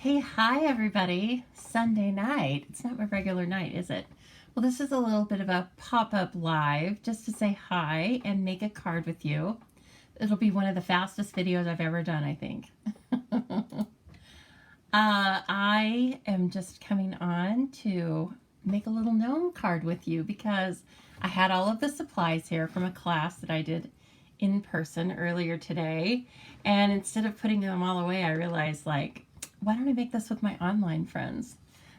Hey, hi everybody. Sunday night. It's not my regular night, is it? Well, this is a little bit of a pop-up live just to say hi and make a card with you. It'll be one of the fastest videos I've ever done, I think. I am just coming on to make a little gnome card with you because I had all of the supplies here from a class that I did in person earlier today. And instead of putting them all away, I realized, like, why don't I make this with my online friends?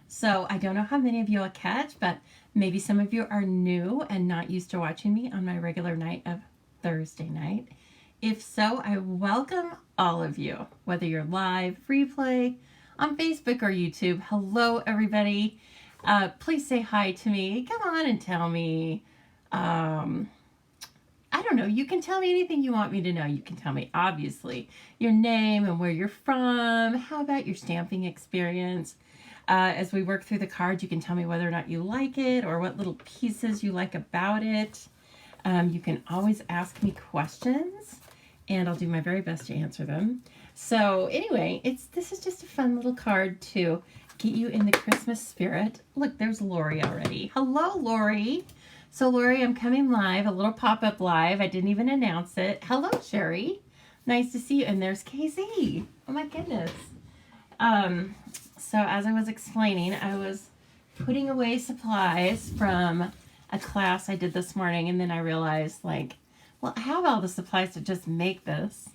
So I don't know how many of you will catch, but maybe some of you are new and not used to watching me on my regular night of Thursday night. If so, I welcome all of you, whether you're live, replay, on Facebook or YouTube. Hello, everybody. Please say hi to me. Come on and tell me. I don't know. You can tell me anything you want me to know. You can tell me, obviously, your name and where you're from. How about your stamping experience? As we work through the cards, you can tell me whether or not you like it or what little pieces you like about it. You can always ask me questions, and I'll do my very best to answer them. So anyway, this is just a fun little card to get you in the Christmas spirit. Look, there's Lori already. Hello, Lori. So Lori, I'm coming live, a little pop-up live. I didn't even announce it. Hello, Sherry. Nice to see you. And there's KZ. Oh my goodness. So as I was explaining, I was putting away supplies from a class I did this morning, and then I realized, like, well, I have all the supplies to just make this.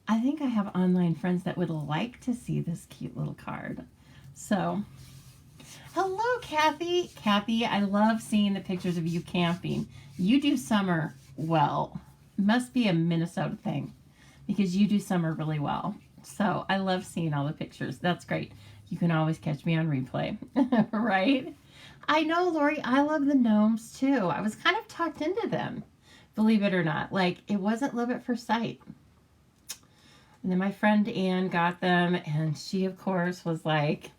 I think I have online friends that would like to see this cute little card. So, hello, Kathy. Kathy, I love seeing the pictures of you camping. You do summer well. Must be a Minnesota thing because you do summer really well. So I love seeing all the pictures. That's great. You can always catch me on replay, right? I know, Lori, I love the gnomes too. I was kind of talked into them, believe it or not. Like, it wasn't love at first sight. And then my friend Ann got them, and she, of course, was like,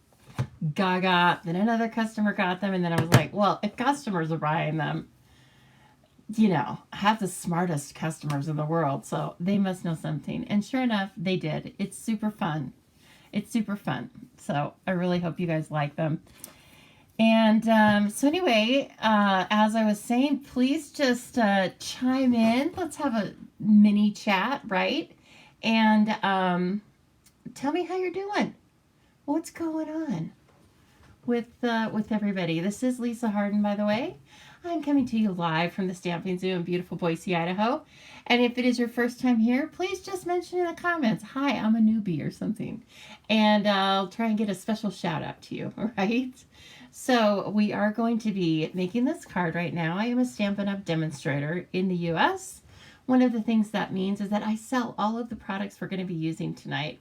gaga. Then another customer got them, and then I was like, well, if customers are buying them, you know, I have the smartest customers in the world, so they must know something. And sure enough, they did. It's super fun. It's super fun. So I really hope you guys like them. And so anyway, as I was saying, please just chime in. Let's have a mini chat, right? And tell me how you're doing. What's going on with everybody? This is Lisa Harden, by the way. I'm coming to you live from the Stamping Zoo in beautiful Boise, Idaho. And if it is your first time here, please just mention in the comments, hi, I'm a newbie or something. And I'll try and get a special shout out to you, all right? So we are going to be making this card right now. I am a Stampin' Up! Demonstrator in the U.S. One of the things that means is that I sell all of the products we're going to be using tonight.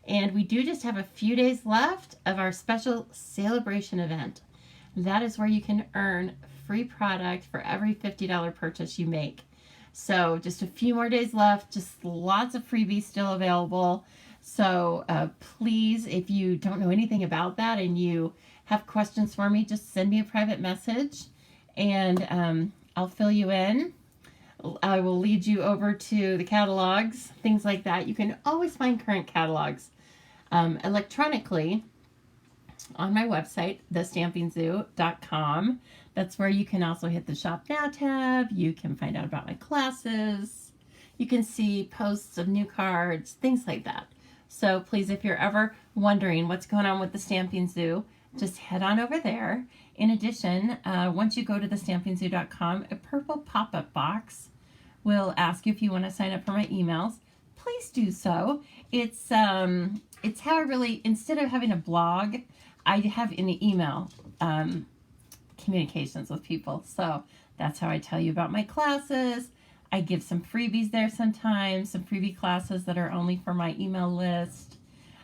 And we do just have a few days left of our special celebration event. That is where you can earn free product for every $50 purchase you make. So just a few more days left, just lots of freebies still available. So please, if you don't know anything about that and you have questions for me, just send me a private message and I'll fill you in. I will lead you over to the catalogs, things like that. You can always find current catalogs electronically on my website, thestampingzoo.com. That's where you can also hit the Shop Now tab. You can find out about my classes. You can see posts of new cards, things like that. So please, if you're ever wondering what's going on with the Stamping Zoo, just head on over there. In addition, once you go to thestampingzoo.com, a purple pop-up box will ask you if you want to sign up for my emails. Please do so. It's how I really, instead of having a blog, I have an email communications with people. So that's how I tell you about my classes. I give some freebies there sometimes, some freebie classes that are only for my email list.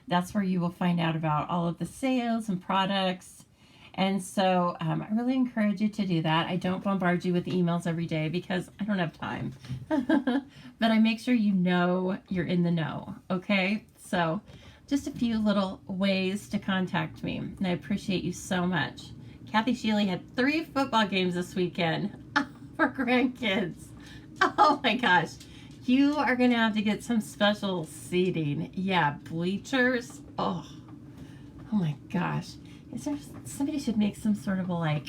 That's where you will find out about all of the sales and products. And so I really encourage you to do that. I don't bombard you with emails every day because I don't have time. But I make sure you know you're in the know, okay? So just a few little ways to contact me, and I appreciate you so much. Kathy Sheely had 3 football games this weekend for grandkids. Oh my gosh. You are going to have to get some special seating. Yeah, bleachers. Oh, Oh my gosh. Is there, somebody should make some sort of a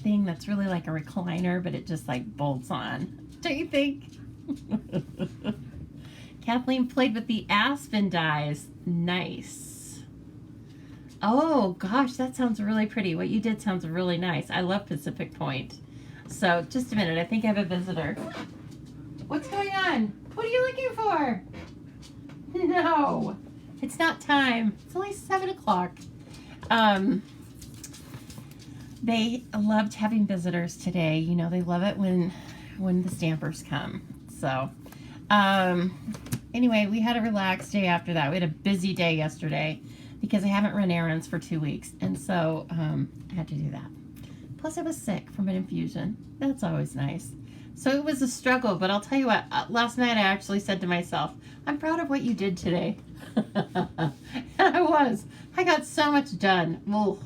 thing that's really like a recliner, but it just like bolts on. Don't you think? Kathleen played with the aspen dies. Nice. Oh gosh, that sounds really pretty. What you did sounds really nice. I love Pacific Point. So just a minute, I think I have a visitor. What's going on? What are you looking for? No, it's not time. It's only 7 o'clock. They loved having visitors today. You know, they love it when the Stampers come. So, anyway, we had a relaxed day after that. We had a busy day yesterday because I haven't run errands for 2 weeks. And so, I had to do that. Plus, I was sick from an infusion. That's always nice. So it was a struggle, but I'll tell you what, last night I actually said to myself, I'm proud of what you did today. And I was. I got so much done. Ugh.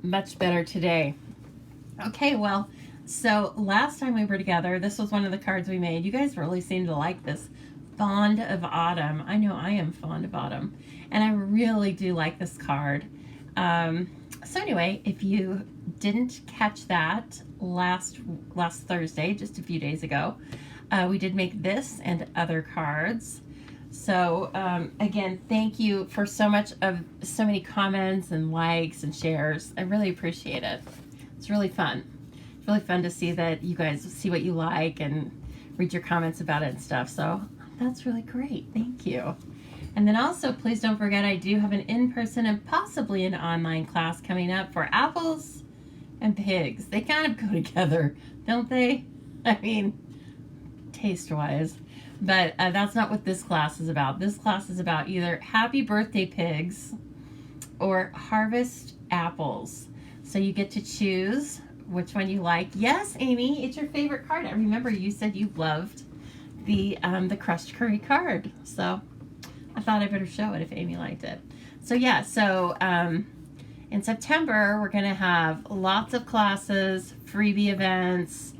Much better today. Okay, well, so last time we were together, this was one of the cards we made. You guys really seem to like this. Fond of Autumn. I know I am fond of autumn. And I really do like this card. So anyway, if you didn't catch that last Thursday, just a few days ago, we did make this and other cards. So again, thank you for so many comments and likes and shares. I really appreciate it. It's really fun. It's really fun to see that you guys see what you like and read your comments about it and stuff. So that's really great. Thank you. And then also, please don't forget, I do have an in-person and possibly an online class coming up for apples and pigs. They kind of go together, don't they? I mean, taste-wise. But that's not what this class is about. This class is about either happy birthday pigs or harvest apples. So you get to choose which one you like. Yes, Amy, it's your favorite card. I remember you said you loved the crushed curry card. So I thought I better show it if Amy liked it. So yeah, so in September, we're going to have lots of classes, freebie events.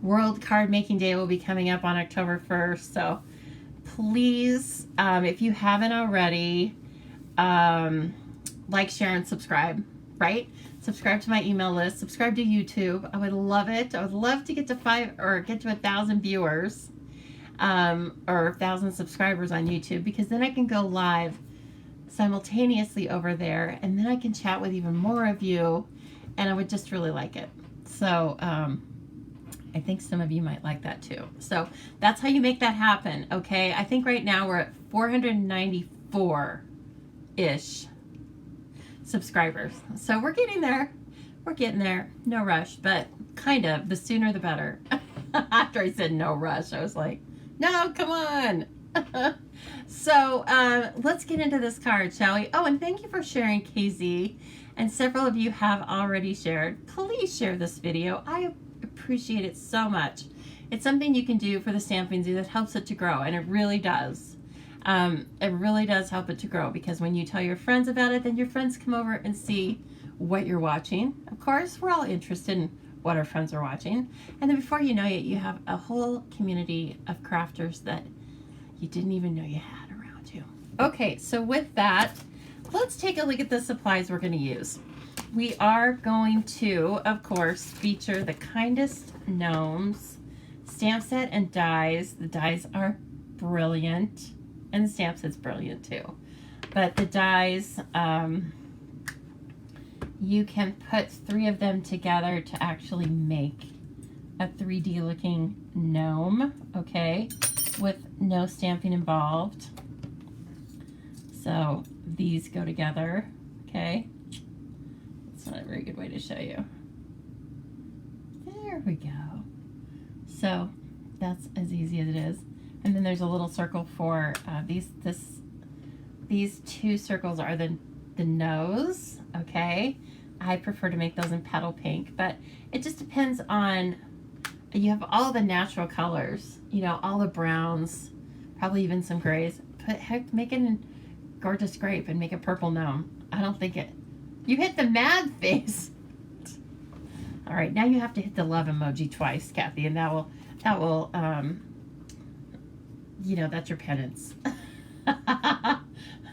World Card Making Day will be coming up on October 1st. So please, if you haven't already, like, share, and subscribe, right? Subscribe to my email list. Subscribe to YouTube. I would love it. I would love to get to 1,000 viewers. Or 1,000 subscribers on YouTube, because then I can go live simultaneously over there, and then I can chat with even more of you, and I would just really like it. So I think some of you might like that too. So that's how you make that happen. Okay, I think right now we're at 494-ish subscribers, so we're getting there. No rush, but kind of. The sooner the better. After I said no rush, I was like, no, come on. So let's get into this card, shall we? Oh, and thank you for sharing, KZ. And several of you have already shared. Please share this video. I appreciate it so much. It's something you can do for the Stamping Zoo that helps it to grow, and it really does. It really does help it to grow, because when you tell your friends about it, then your friends come over and see what you're watching. Of course, we're all interested in what our friends are watching, and then before you know it, you have a whole community of crafters that you didn't even know you had around you. Okay, so with that, let's take a look at the supplies we're going to use. We are going to, of course, feature the Kindest Gnomes stamp set and dies. The dies are brilliant, and the stamp set's brilliant too. But the dies, you can put 3 of them together to actually make a 3D looking gnome, okay, with no stamping involved. So these go together, okay. It's not a very good way to show you. There we go. So that's as easy as it is. And then there's a little circle for these 2 circles are the nose, okay. I prefer to make those in petal pink, but it just depends on, you have all the natural colors, you know, all the browns, probably even some grays. Make it in gorgeous grape and make a purple gnome. I don't think it, you hit the mad face. All right, now you have to hit the love emoji twice, Kathy, and that will, you know, that's your penance.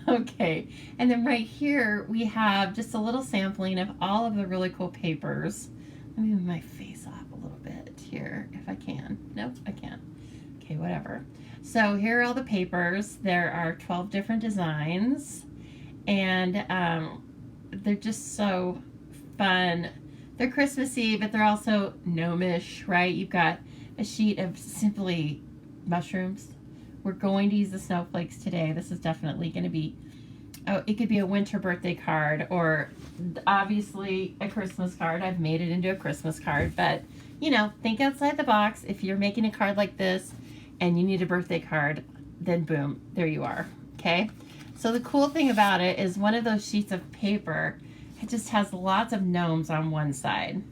Okay, and then right here we have just a little sampling of all of the really cool papers. Let me move my face off a little bit here if I can. Nope, I can't. Okay, whatever. So here are all the papers. There are 12 different designs, and they're just so fun. They're Christmassy, but they're also gnomish, right? You've got a sheet of simply mushrooms. We're going to use the snowflakes today. This is definitely going to be, oh, it could be a winter birthday card or obviously a Christmas card. I've made it into a Christmas card, but you know, think outside the box. If you're making a card like this and you need a birthday card, then boom, there you are, okay? So the cool thing about it is one of those sheets of paper, it just has lots of gnomes on one side.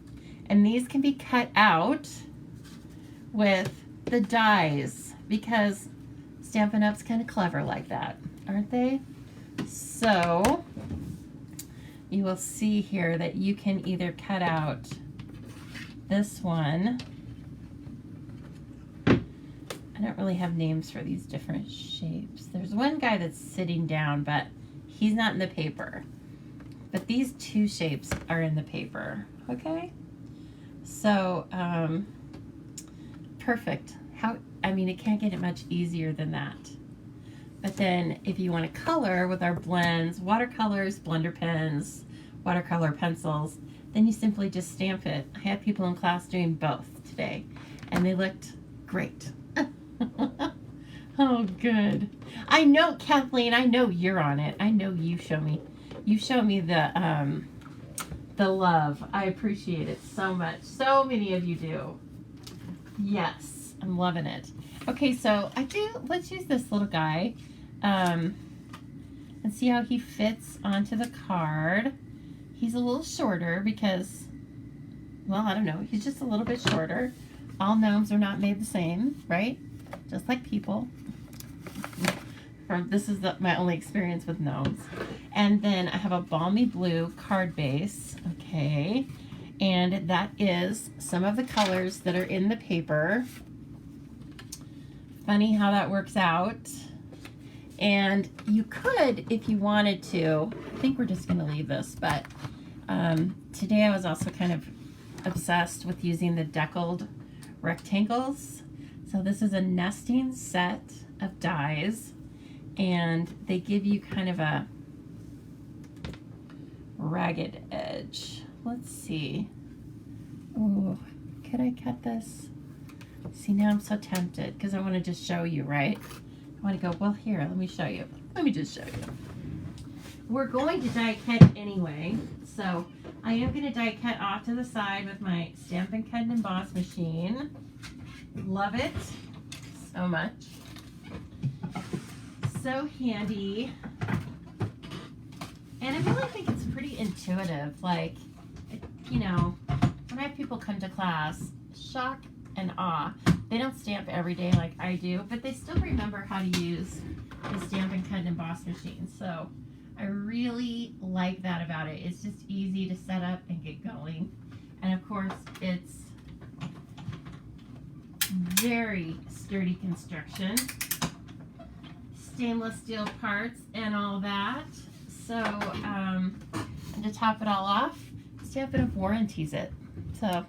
And these can be cut out with the dies because Stampin' Up's kind of clever like that, aren't they? So you will see here that you can either cut out this one. I don't really have names for these different shapes. There's one guy that's sitting down, but he's not in the paper. But these two shapes are in the paper, okay? So, perfect. I mean, it can't get it much easier than that. But then if you want to color with our blends, watercolors, blender pens, watercolor pencils, then you simply just stamp it. I had people in class doing both today, and they looked great. Oh, good. I know, Kathleen, I know you're on it. I know you show me the love. I appreciate it so much. So many of you do. Yes. I'm loving it. Okay, so let's use this little guy and see how he fits onto the card. He's a little shorter because, well, I don't know. He's just a little bit shorter. All gnomes are not made the same, right? Just like people. This is my only experience with gnomes. And then I have a balmy blue card base, okay? And that is some of the colors that are in the paper. Funny how that works out. And you could, if you wanted to, I think we're just going to leave this, but today I was also kind of obsessed with using the deckled rectangles. So this is a nesting set of dies, and they give you kind of a ragged edge. Let's see. Oh, could I cut this? See, now I'm so tempted because I want to just show you, right? I want to go, well, here, let me show you. Let me just show you. We're going to die cut anyway, so I am going to die cut off to the side with my Stampin' Cut and Emboss machine. Love it so much. So handy. And I really think it's pretty intuitive. Like, you know, when I have people come to class, shock and awe. They don't stamp every day like I do, but they still remember how to use the Stampin' Cut and Emboss machine. So I really like that about it. It's just easy to set up and get going. And of course, it's very sturdy construction. Stainless steel parts and all that. So, and to top it all off, Stampin' Up warranties it. So,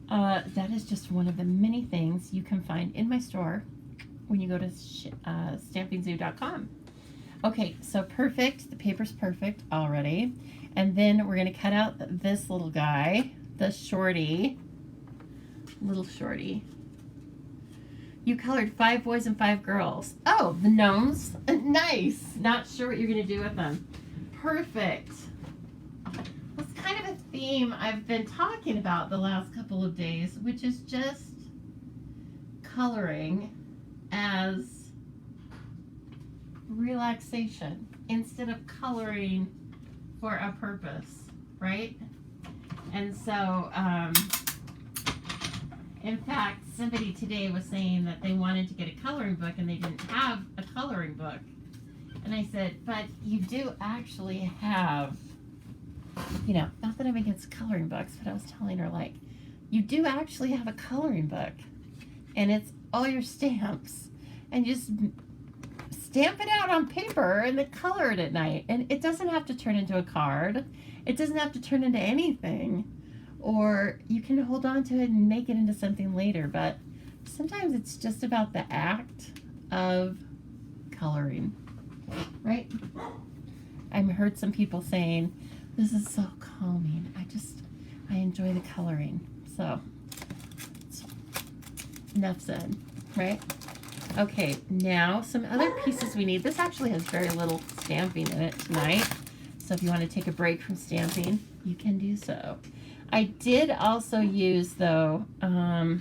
that is just one of the many things you can find in my store when you go to stampingzoo.com. Okay, so perfect. The paper's perfect already. And then we're going to cut out this little guy, the shorty. Little shorty. You colored 5 boys and 5 girls. Oh, the gnomes. Nice. Not sure what you're going to do with them. Perfect. It's kind of a theme I've been talking about the last couple of days, which is just coloring as relaxation instead of coloring for a purpose, right? And so, in fact, somebody today was saying that they wanted to get a coloring book and they didn't have a coloring book. And I said, but you do actually have, you know, not that I'm against coloring books, but I was telling her, like, you do actually have a coloring book. And it's all your stamps. And just stamp it out on paper and then color it at night. And it doesn't have to turn into a card. It doesn't have to turn into anything. Or you can hold on to it and make it into something later. But sometimes it's just about the act of coloring, right? I've heard some people saying, this is so calming. I enjoy the coloring. So, enough said, right? Okay, now some other pieces we need. This actually has very little stamping in it tonight. So if you want to take a break from stamping, you can do so. I did also use, though, I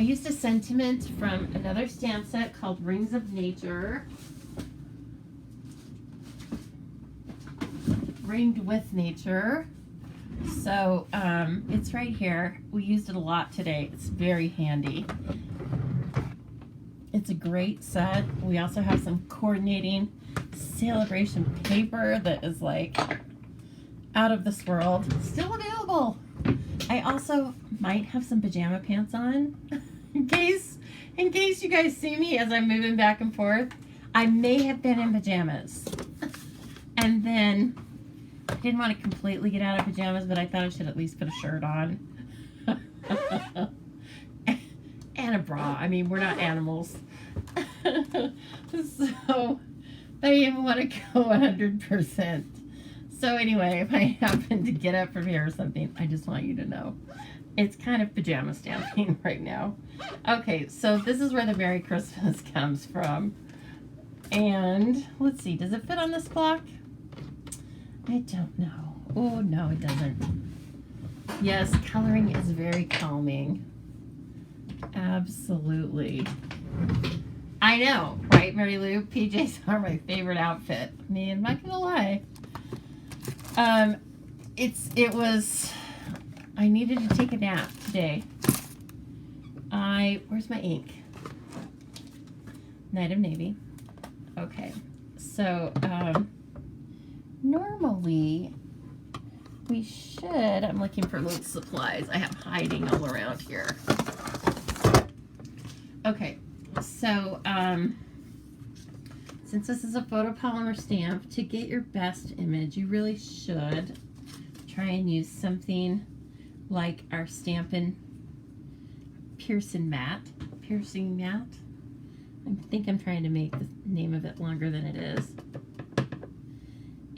used a sentiment from another stamp set called Rings of Nature. Ringed with Nature. So it's right here. We used it a lot today. It's very handy. It's a great set. We also have some coordinating celebration paper that is like out of this world. Still available. I also might have some pajama pants on in case you guys see me as I'm moving back and forth. I may have been in pajamas. And then I didn't want to completely get out of pajamas, but I thought I should at least put a shirt on. And a bra. I mean, we're not animals. So I didn't want to go 100%. So anyway, if I happen to get up from here or something, I just want you to know. It's kind of pajama stamping right now. Okay, so this is where the Merry Christmas comes from. And let's see, does it fit on this block? I don't know. Oh, no, it doesn't. Yes, coloring is very calming. Absolutely. I know, right, Mary Lou? PJs are my favorite outfit. I mean, I'm not gonna lie. I needed to take a nap today. Where's my ink? Night of Navy. Okay, so, normally we should, I'm looking for little supplies I have hiding all around here. Okay, so since this is a photopolymer stamp, to get your best image, you really should try and use something like our Stampin' Piercing Matte. I think I'm trying to make the name of it longer than it is.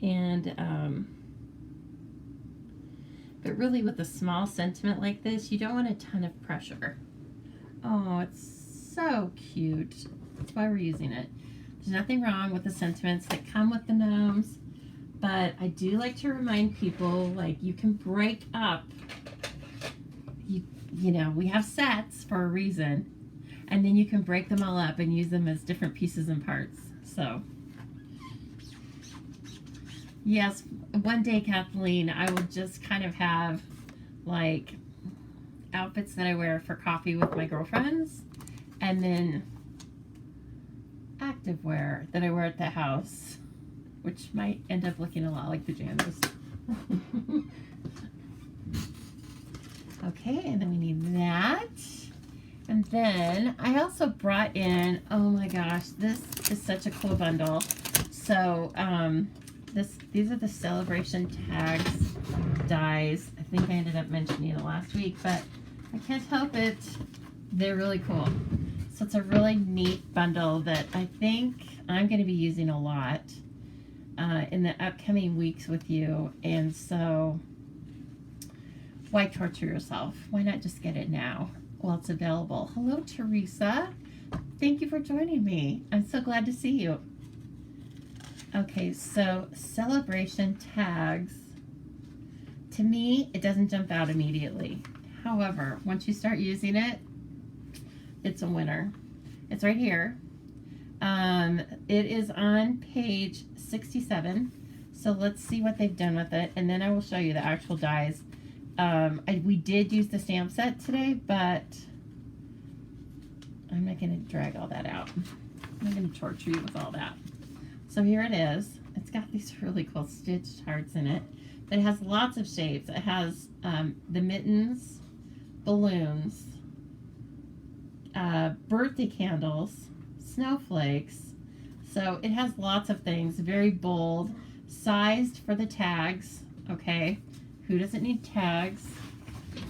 And, but really with a small sentiment like this, you don't want a ton of pressure. Oh, it's so cute. That's why we're using it. There's nothing wrong with the sentiments that come with the gnomes, but I do like to remind people, like, you can break up, you know, we have sets for a reason, and then you can break them all up and use them as different pieces and parts. So, yes, one day, Kathleen, I will just kind of have, like, outfits that I wear for coffee with my girlfriends, and then activewear that I wear at the house, which might end up looking a lot like pajamas. Okay, and then we need that. And then I also brought in, oh my gosh, this is such a cool bundle. So these are the celebration tags dies. I think I ended up mentioning it last week, but I can't help it. They're really cool. So it's a really neat bundle that I think I'm going to be using a lot in the upcoming weeks with you. And so why torture yourself? Why not just get it now while it's available? Hello, Teresa. Thank you for joining me. I'm so glad to see you. Okay, so celebration tags. To me, it doesn't jump out immediately. However, once you start using it, it's a winner. It's right here. It is on page 67. So let's see what they've done with it, and then I will show you the actual dies. We did use the stamp set today, but I'm not going to drag all that out. I'm not going to torture you with all that. So here it is. It's got these really cool stitched hearts in it. But it has lots of shapes. It has the mittens, balloons, birthday candles, snowflakes, So it has lots of things, very bold, sized for the tags, okay? Who doesn't need tags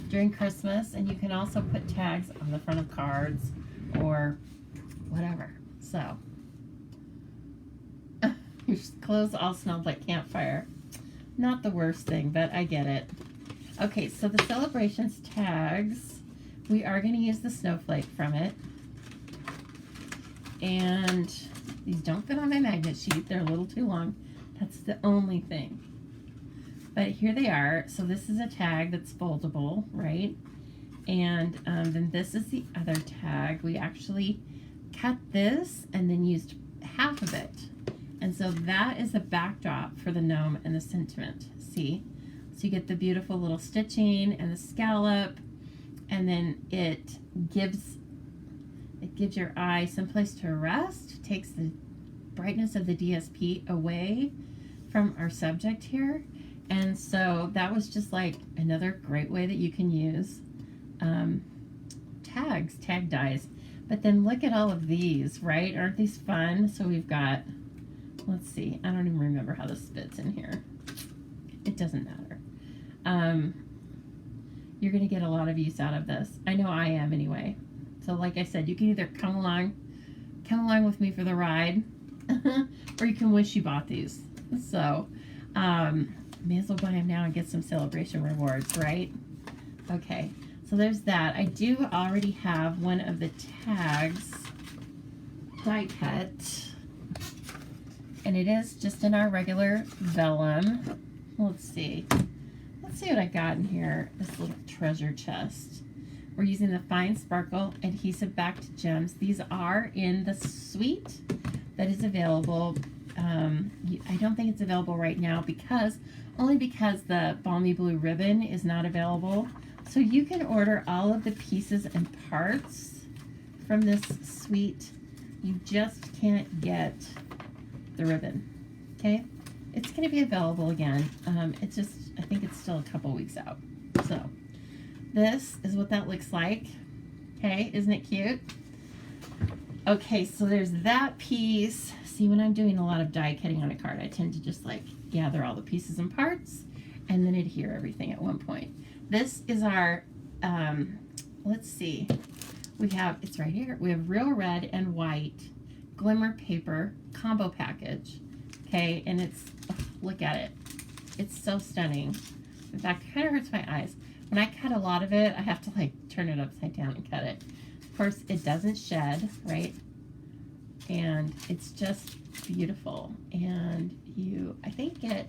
during Christmas? And you can also put tags on the front of cards or whatever. So, your clothes all smelled like campfire. Not the worst thing, but I get it. Okay, so the Celebrations tags, we are going to use the snowflake from it. And these don't fit on my magnet sheet. They're a little too long. That's the only thing. But here they are. So this is a tag that's foldable, right? And then this is the other tag. We actually cut this and then used half of it. And so that is the backdrop for the gnome and the sentiment. See? So you get the beautiful little stitching and the scallop, and then it gives your eye someplace to rest, takes the brightness of the DSP away from our subject here. And so that was just like another great way that you can use tag dies. But then look at all of these, right? Aren't these fun? So we've got, let's see, I don't even remember how this fits in here. It doesn't matter. You're going to get a lot of use out of this. I know I am anyway. So like I said, you can either come along with me for the ride, or you can wish you bought these. So, may as well buy them now and get some celebration rewards, right? Okay, so there's that. I do already have one of the tags die cut, and it is just in our regular vellum. Let's see what I got in here. This little treasure chest. We're using the Fine Sparkle Adhesive Backed Gems. These are in the suite that is available. I don't think it's available right now only because the Balmy Blue ribbon is not available. So you can order all of the pieces and parts from this suite. You just can't get the ribbon, okay? It's going to be available again. I think it's still a couple weeks out. So this is what that looks like. Okay, isn't it cute? Okay, so there's that piece. See, when I'm doing a lot of die cutting on a card, I tend to just like gather all the pieces and parts and then adhere everything at one point. This is our, let's see, it's right here. We have Real Red and White Glimmer Paper combo package. Okay, and look at it. It's so stunning. In fact, it kind of hurts my eyes. When I cut a lot of it, I have to like turn it upside down and cut it. Of course, it doesn't shed, right? And it's just beautiful. And you, I think, get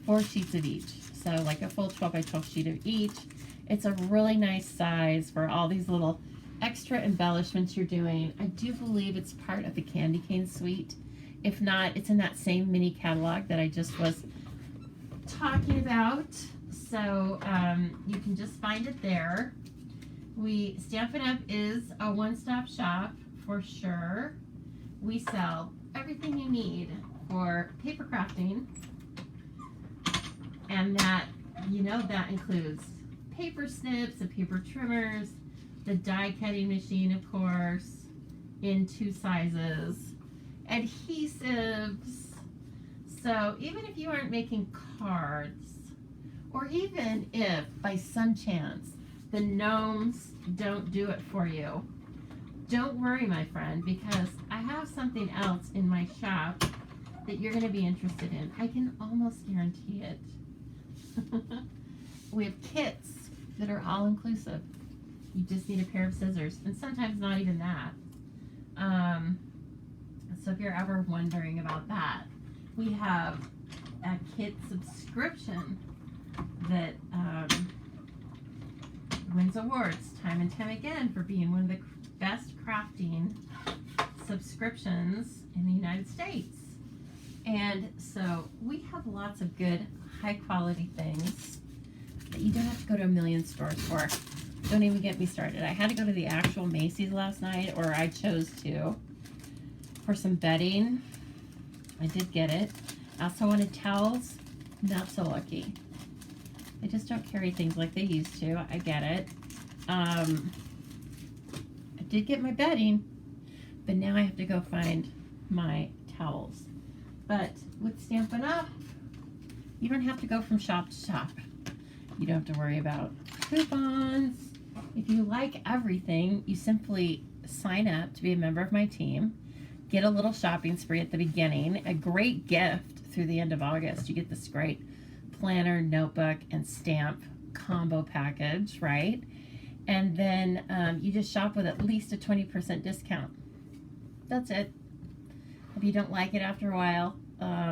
4 sheets of each. So like a full 12 by 12 sheet of each. It's a really nice size for all these little extra embellishments you're doing. I do believe it's part of the Candy Cane suite. If not, it's in that same mini catalog that I just was talking about. So you can just find it there. Stampin' Up! Is a one-stop shop for sure. We sell everything you need for paper crafting, and that includes paper snips and paper trimmers, the die cutting machine, of course, in 2 sizes, adhesives. So even if you aren't making cards, or even if by some chance the gnomes don't do it for you, don't worry, my friend, because I have something else in my shop that you're going to be interested in. I can almost guarantee it. We have kits that are all inclusive. You just need a pair of scissors, and sometimes not even that. So if you're ever wondering about that, we have a kit subscription that wins awards time and time again for being one of the best crafting subscriptions in the United States. And so we have lots of good, high quality things that you don't have to go to a million stores for. Don't even get me started. I had to go to the actual Macy's last night, or I chose to, for some bedding. I did get it. I also wanted towels. Not so lucky. They just don't carry things like they used to. I get it. I did get my bedding, but now I have to go find my towels. But with Stampin' Up, you don't have to go from shop to shop. You don't have to worry about coupons. If you like everything, you simply sign up to be a member of my team. Get a little shopping spree at the beginning. A great gift through the end of August. You get this great planner, notebook, and stamp combo package, right? And then you just shop with at least a 20% discount. That's it. If you don't like it after a while,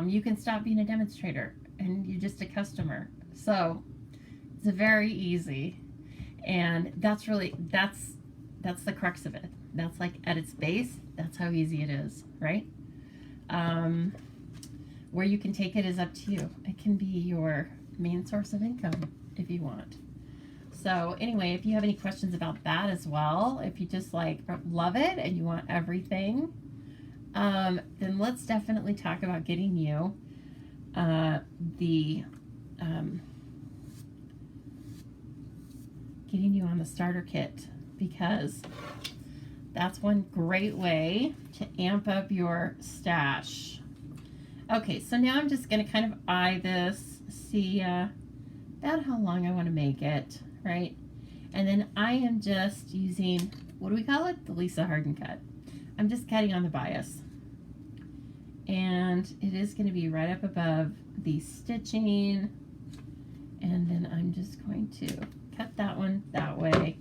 you can stop being a demonstrator and you're just a customer. So it's very easy, and that's the crux of it. That's like at its base, that's how easy it is, right? Where you can take it is up to you. It can be your main source of income if you want. So anyway, if you have any questions about that as well, if you just like love it and you want everything, then let's definitely talk about getting you getting you on the starter kit, because that's one great way to amp up your stash. Okay, so now I'm just going to kind of eye this, see about how long I want to make it, right? And then I am just using, what do we call it? The Lisa Harden cut. I'm just cutting on the bias. And it is going to be right up above the stitching. And then I'm just going to cut that one that way.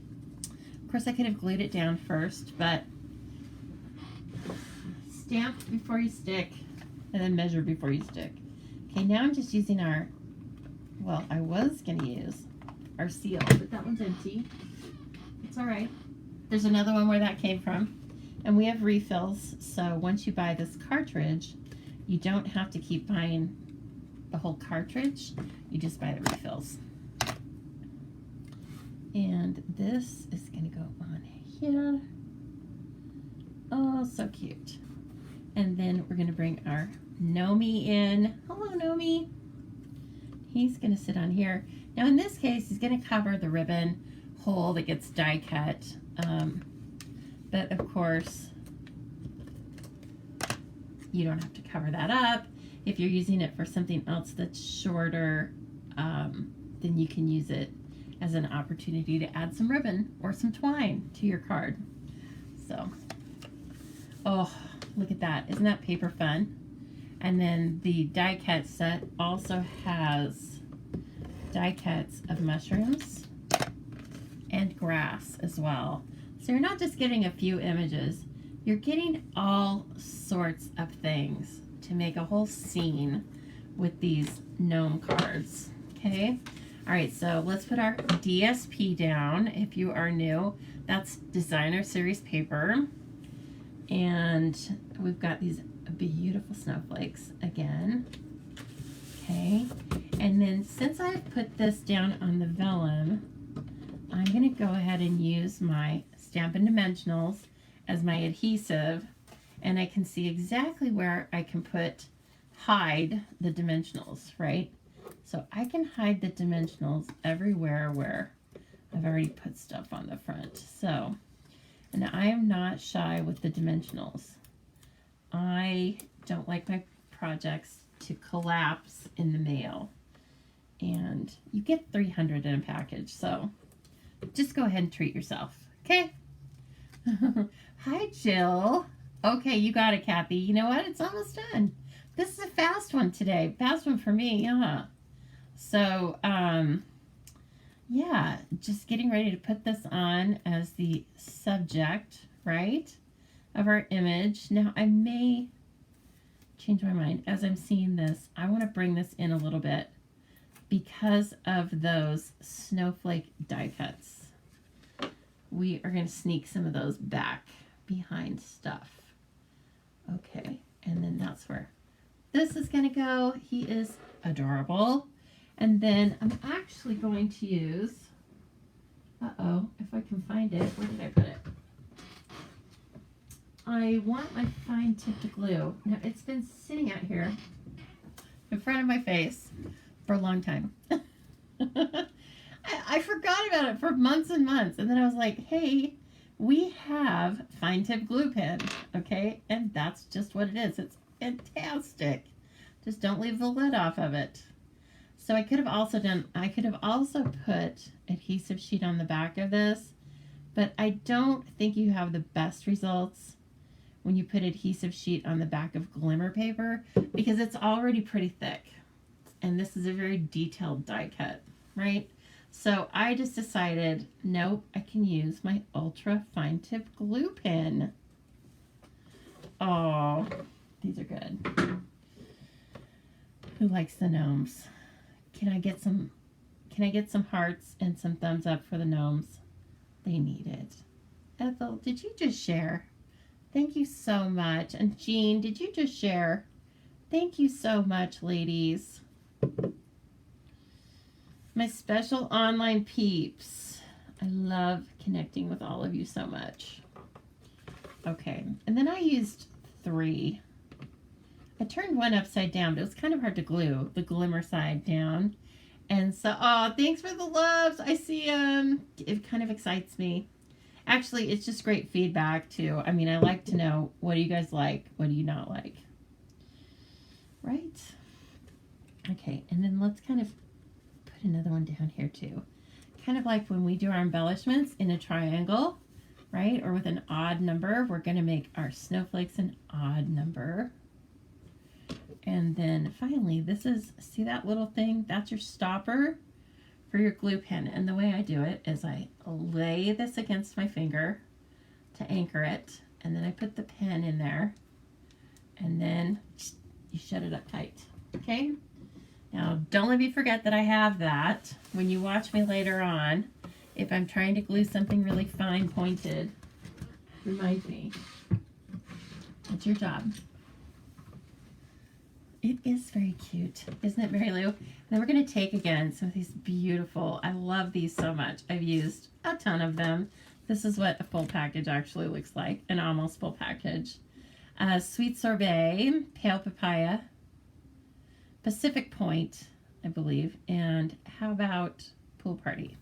Of course, I could have glued it down first, but stamp before you stick, and then measure before you stick. Okay, now I'm just using our, well, I was going to use our seal, but that one's empty. It's all right. There's another one where that came from. And we have refills, so once you buy this cartridge, you don't have to keep buying the whole cartridge. You just buy the refills. And this is going to go on here. Oh, so cute. And then we're going to bring our Gnomie in. Hello, Gnomie. He's going to sit on here. Now, in this case, he's going to cover the ribbon hole that gets die cut. But of course, you don't have to cover that up. If you're using it for something else that's shorter, then you can use it as an opportunity to add some ribbon or some twine to your card. So, oh, look at that. Isn't that paper fun? And then the die cut set also has die cuts of mushrooms and grass as well. So you're not just getting a few images, you're getting all sorts of things to make a whole scene with these gnome cards, okay? All right, so let's put our DSP down. If you are new, that's Designer Series paper. And we've got these beautiful snowflakes again, okay? And then since I've put this down on the vellum, I'm gonna go ahead and use my Stampin' Dimensionals as my adhesive, and I can see exactly where I can hide the dimensionals, right? So I can hide the dimensionals everywhere where I've already put stuff on the front. So, and I am not shy with the dimensionals. I don't like my projects to collapse in the mail, and you get 300 in a package, so just go ahead and treat yourself, okay? Hi, Jill. Okay, you got it, Kathy. You know what? It's almost done. This is a fast one today. Fast one for me, huh? So, yeah, just getting ready to put this on as the subject, right, of our image. Now, I may change my mind. As I'm seeing this, I want to bring this in a little bit because of those snowflake die cuts. We are going to sneak some of those back behind stuff. Okay, and then that's where this is going to go. He is adorable. And then I'm actually going to use, uh-oh, if I can find it, where did I put it? I want my fine tipped glue. Now, it's been sitting out here in front of my face for a long time. I forgot about it for months and months, and then I was like, hey, we have fine tip glue pen, okay? And that's just what it is. fantastic. Just don't leave the lid off of it. So I could have also put adhesive sheet on the back of this, but I don't think you have the best results when you put adhesive sheet on the back of glimmer paper because it's already pretty thick. And this is a very detailed die cut, right? So I just decided, nope, I can use my ultra fine tip glue pen. Oh, these are good. Who likes the gnomes? Can I get some hearts and some thumbs up for the gnomes? They need it. Ethel, did you just share? Thank you so much. And Jean, did you just share? Thank you so much, ladies. My special online peeps. I love connecting with all of you so much. Okay, and then I used 3. I turned one upside down, but it was kind of hard to glue the glimmer side down. And so, oh, thanks for the loves. I see them. It kind of excites me. Actually, it's just great feedback too. I mean, I like to know, what do you guys like? What do you not like? Right? Okay, and then let's kind of put another one down here too. Kind of like when we do our embellishments in a triangle, right? Or with an odd number, we're going to make our snowflakes an odd number. And then finally, this is, see that little thing? That's your stopper for your glue pen. And the way I do it is I lay this against my finger to anchor it. And then I put the pen in there. And then you shut it up tight. Okay? Now, don't let me forget that I have that. When you watch me later on, if I'm trying to glue something really fine pointed, remind me. It's your job. It is very cute, isn't it, Mary Lou? And then we're going to take again some of these beautiful, I love these so much. I've used a ton of them. This is what a full package actually looks like, an almost full package. Sweet Sorbet, Pale Papaya, Pacific Point, I believe, and how about Pool Party?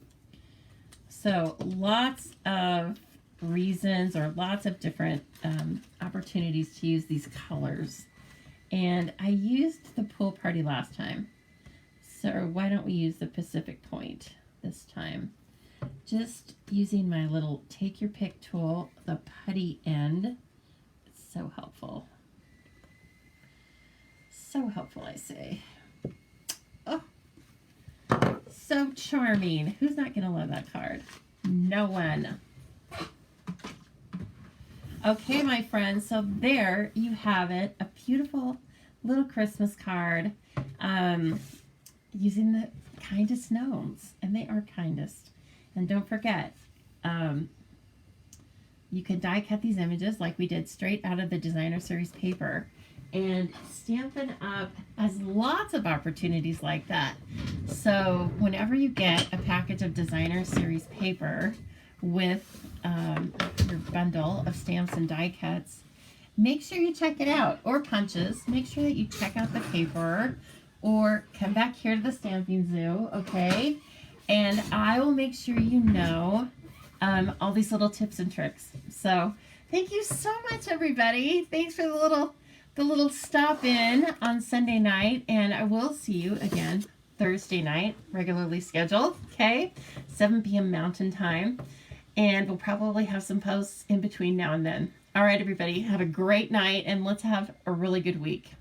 So lots of reasons or lots of different opportunities to use these colors. And I used the Pool Party last time, so why don't we use the Pacific Point this time? Just using my little take your pick tool, the putty end. It's so helpful. So helpful, I say. Oh, so charming. Who's not going to love that card? No one. Okay, my friends, so there you have it, a beautiful little Christmas card using the Kindest Gnomes, and they are kindest. And don't forget, you can die cut these images like we did straight out of the Designer Series paper, and Stampin' Up! Has lots of opportunities like that. So whenever you get a package of Designer Series paper with your bundle of stamps and die cuts, make sure you check it out, or punches. Make sure that you check out the paper, or come back here to the Stamping Zoo, okay? And I will make sure you know all these little tips and tricks. So thank you so much, everybody. Thanks for the little stop in on Sunday night, and I will see you again Thursday night, regularly scheduled, okay? 7 p.m. Mountain Time. And we'll probably have some posts in between now and then. All right, everybody, have a great night, and let's have a really good week.